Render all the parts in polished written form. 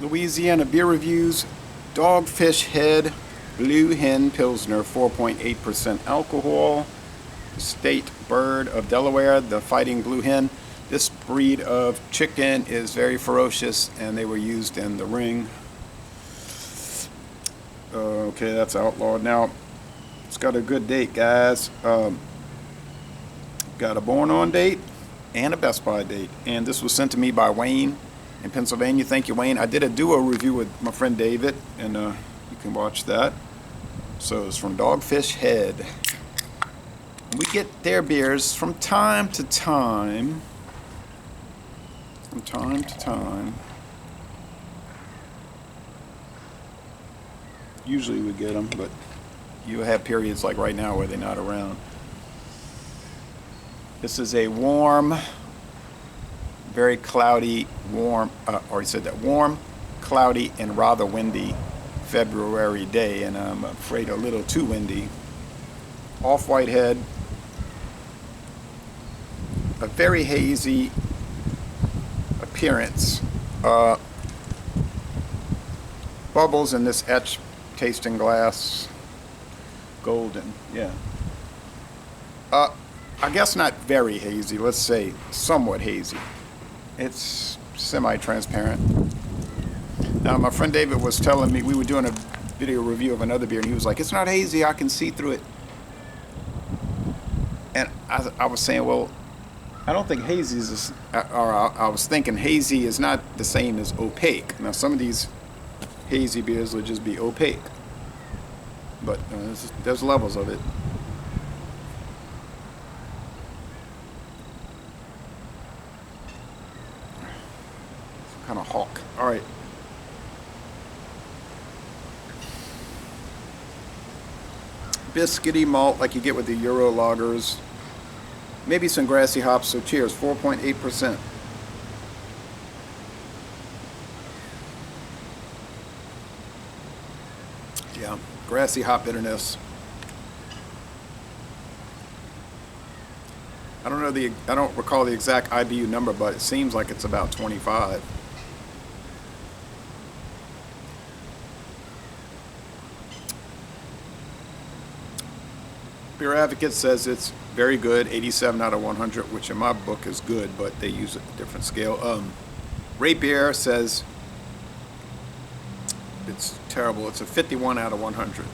Louisiana beer reviews. Dogfish Head Blue Hen Pilsner, 4.8% alcohol. State bird of Delaware, the fighting blue hen. This breed of chicken is very ferocious, and they were used in the ring. Okay, that's outlawed. Now, it's got a good date, guys. Got a born on date and a Best Buy date. And this was sent to me by Wayne in Pennsylvania. Thank you, Wayne. I did a duo review with my friend David, and you can watch that. So it's from Dogfish Head. We get their beers from time to time. From time to time. Usually we get them, but you have periods like right now where they're not around. This is a warm, very cloudy, warm, already said that, warm, cloudy, and rather windy February day, and I'm afraid a little too windy. Off-white head. A very hazy appearance. Bubbles in this etched tasting glass. Golden, yeah. I guess not very hazy, let's say somewhat hazy. It's semi-transparent. Now, my friend David was telling me, we were doing a video review of another beer, and he was like, it's not hazy, I can see through it. And I was saying, well, I don't think hazy is, or I was thinking hazy is not the same as opaque. Now, some of these hazy beers will just be opaque. But there's levels of it. Some kind of hawk. All right. Biscuity malt like you get with the Euro lagers. Maybe some grassy hops, so cheers. 4.8%. Yeah, grassy hop bitterness. I don't recall the exact IBU number, but it seems like it's about 25. Beer Advocate says it's very good, 87 out of 100, which in my book is good, but they use a different scale. Rate Beer says it's terrible. It's a 51 out of 100.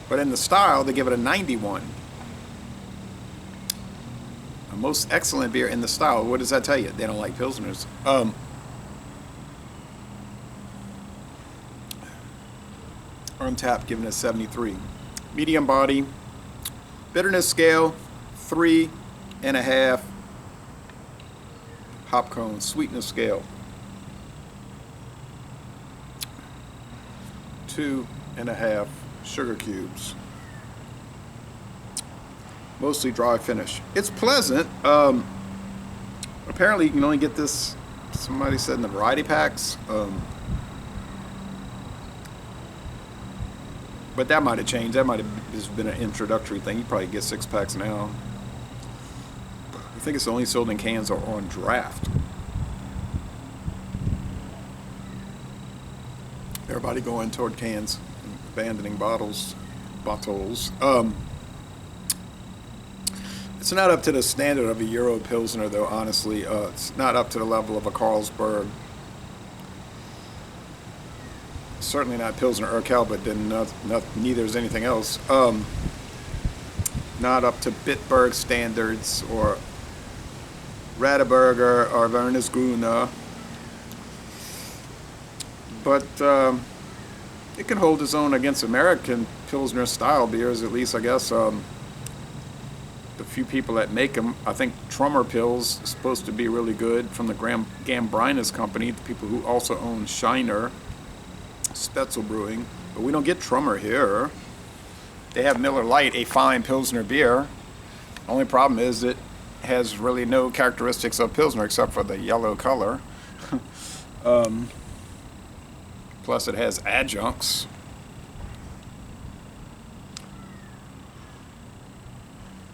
But in the style, they give it a 91. A most excellent beer in the style. What does that tell you? They don't like Pilsners. Untapped, giving it 73. Medium body. Bitterness scale, 3.5. Hop cone. Sweetness scale, 2.5 sugar cubes. Mostly dry finish. It's pleasant. Apparently you can only get this, somebody said, in the variety packs. But that might have changed. That might have just been an introductory thing. You probably get 6 packs now. I think it's only sold in cans or on draft. Everybody going toward cans, abandoning bottles. It's not up to the standard of a Euro Pilsner, though, honestly. It's not up to the level of a Carlsberg. Certainly not Pilsner Urquell, but then neither is anything else. Not up to Bitburg standards or Radeberger or Wernesgrüner. But it can hold its own against American Pilsner style beers, at least, I guess. The few people that make them, I think Trummer Pils is supposed to be really good from the Gambrinus company, the people who also own Shiner, Spetzel Brewing. But we don't get Trummer here. They have Miller Lite, a fine Pilsner beer. Only problem is it has really no characteristics of Pilsner except for the yellow color. Plus it has adjuncts.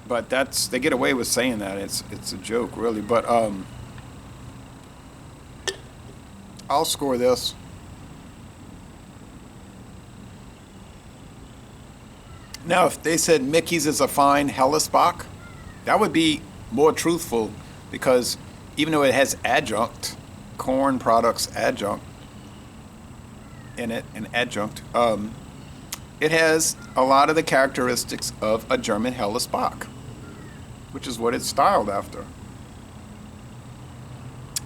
But they get away with saying that. It's a joke, really. But I'll score this Now, if they said Mickey's is a fine Hellesbach, that would be more truthful, because even though it has adjunct, corn products adjunct in it, an adjunct, it has a lot of the characteristics of a German Hellesbach, which is what it's styled after.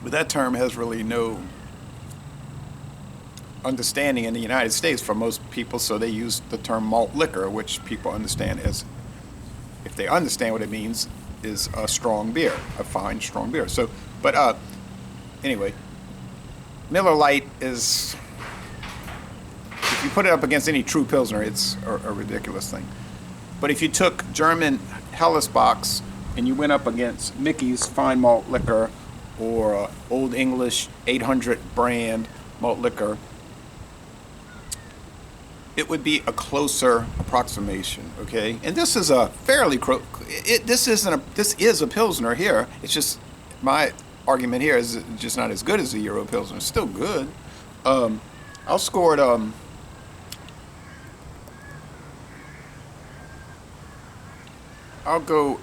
But that term has really no understanding in the United States for most people, so they use the term malt liquor, which people understand as, if they understand what it means, is a strong beer, a fine strong beer. So, but anyway, Miller Lite is, if you put it up against any true Pilsner, it's a ridiculous thing. But if you took German Hellesbachs and you went up against Mickey's fine malt liquor or Old English 800 brand malt liquor, it would be a closer approximation, okay? And this is a fairly this is a Pilsner here. It's just, my argument here is just not as good as the Euro Pilsner. It's still good. I'll score it. I'll go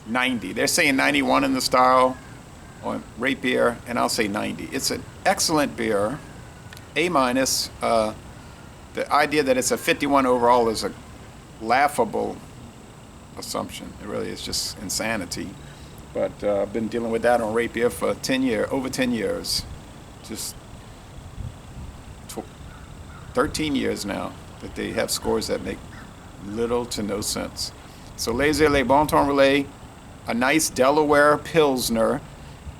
90. They're saying 91 in the style on Rate Beer, and I'll say 90. It's an excellent beer. A minus. The idea that it's a 51 overall is a laughable assumption. It really is just insanity. But I've been dealing with that on Rate Beer for over 10 years. Just 13 years now that they have scores that make little to no sense. So Les Bon Ton Relais, a nice Delaware Pilsner.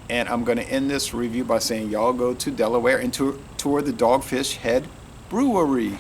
And I'm going to end this review by saying y'all go to Delaware and tour the Dogfish Head Brewery.